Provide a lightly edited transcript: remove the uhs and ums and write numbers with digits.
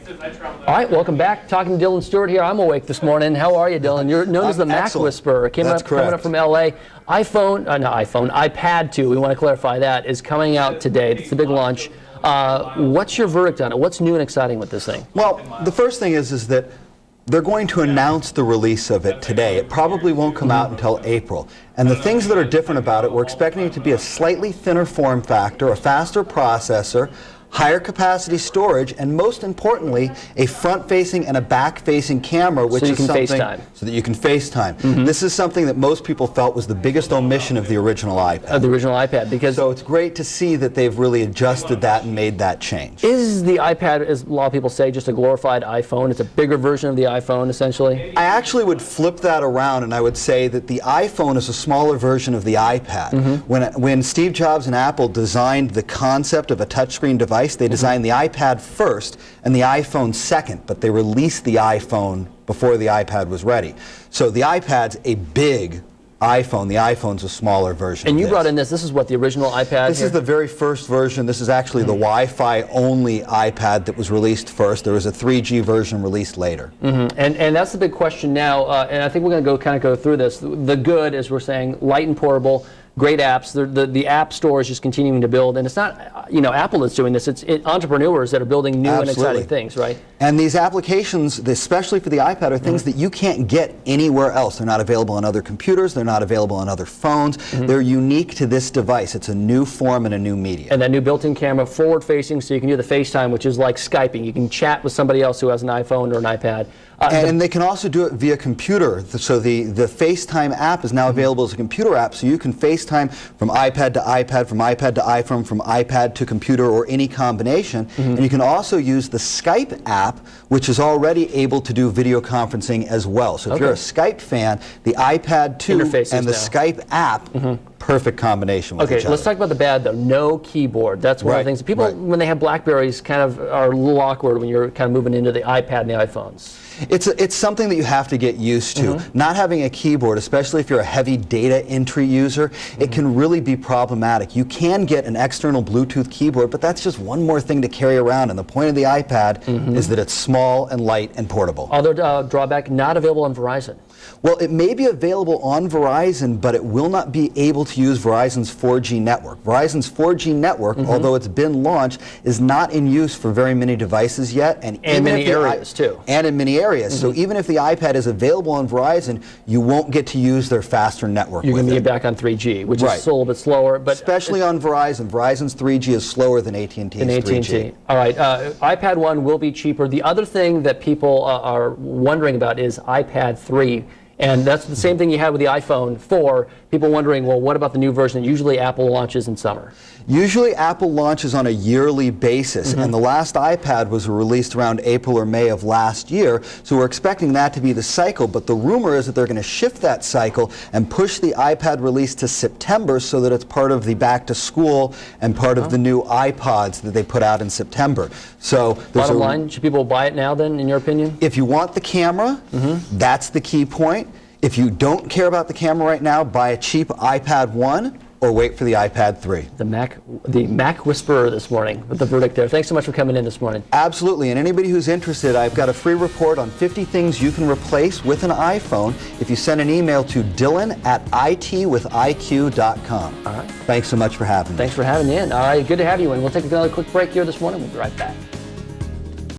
All right, welcome back. Talking to Dylan Stewart here. I'm awake this morning. How are you, Dylan? You're known as the Mac Whisperer. Coming up from LA. iPad 2, we want to clarify that, is coming out today. It's the big launch. What's your verdict on it? What's new and exciting with this thing? Well, the first thing is that they're going to announce the release of it today. It probably won't come out until April. And the things that are different about it, we're expecting it to be a slightly thinner form factor, a faster processor, higher capacity storage, and most importantly, a front-facing and a back-facing camera, which is something so that you can FaceTime. This is something that most people felt was the biggest omission of the original iPad. So it's great to see that they've really adjusted that and made that change. Is the iPad, as a lot of people say, just a glorified iPhone? It's a bigger version of the iPhone, essentially? I actually would flip that around, and I would say that the iPhone is a smaller version of the iPad. When Steve Jobs and Apple designed the concept of a touchscreen device, they designed the iPad first and the iPhone second, but they released the iPhone before the iPad was ready. So the iPad's a big iPhone. The iPhone's a smaller version. And you brought in this is what, the original iPad? This is the very first version. This is actually the Wi-Fi only iPad that was released first. There was a 3G version released later. And that's the big question now, and I think we're going to go through this. The good, as we're saying, light and portable, great apps. The App Store is just continuing to build, and it's not, Apple that's doing this. It's entrepreneurs that are building new and exciting things, right? And these applications, especially for the iPad, are things that you can't get anywhere else. They're not available on other computers. They're not available on other phones. They're unique to this device. It's a new form and a new medium. And that new built-in camera, forward-facing, so you can do the FaceTime, which is like Skyping. You can chat with somebody else who has an iPhone or an iPad. And they can also do it via computer. So the FaceTime app is now available as a computer app, so you can FaceTime from iPad to iPad, from iPad to iPhone, from iPad to computer, or any combination. And you can also use the Skype app, which is already able to do video conferencing as well. So if you're a Skype fan, the iPad 2 and the Skype app, perfect combination with each other. Let's talk about the bad, though. No keyboard. That's one of the things. People, when they have BlackBerries, kind of are a little awkward when you're kind of moving into the iPad and the iPhones. It's something that you have to get used to. Not having a keyboard, especially if you're a heavy data entry user, it can really be problematic. You can get an external Bluetooth keyboard, but that's just one more thing to carry around. And the point of the iPad is that it's small and light and portable. Other drawback, not available on Verizon. Well, it may be available on Verizon, but it will not be able to use Verizon's 4G network. Verizon's 4G network, although it's been launched, is not in use for very many devices yet. And in many areas, too. And in many areas. So even if the iPad is available on Verizon, you won't get to use their faster network. You're going to be back on 3G, which is still a little bit slower. But especially on Verizon. Verizon's 3G is slower than AT&T's 3G. All right. iPad 1 will be cheaper. The other thing that people are wondering about is iPad 3. And that's the same thing you had with the iPhone 4. People wondering, well, what about the new version that usually Apple launches in summer? Usually Apple launches on a yearly basis, and the last iPad was released around April or May of last year, so we're expecting that to be the cycle, but the rumor is that they're going to shift that cycle and push the iPad release to September so that it's part of the back to school and part of the new iPods that they put out in September. So bottom line, should people buy it now then, in your opinion? If you want the camera, that's the key point. If you don't care about the camera right now, buy a cheap iPad 1 or wait for the iPad 3. The Mac Whisperer this morning with the verdict there. Thanks so much for coming in this morning. Absolutely. And anybody who's interested, I've got a free report on 50 things you can replace with an iPhone if you send an email to dylan@itwithiq.com. All right. Thanks so much for having me. Thanks for having me in. All right, good to have you in. We'll take another quick break here this morning. We'll be right back.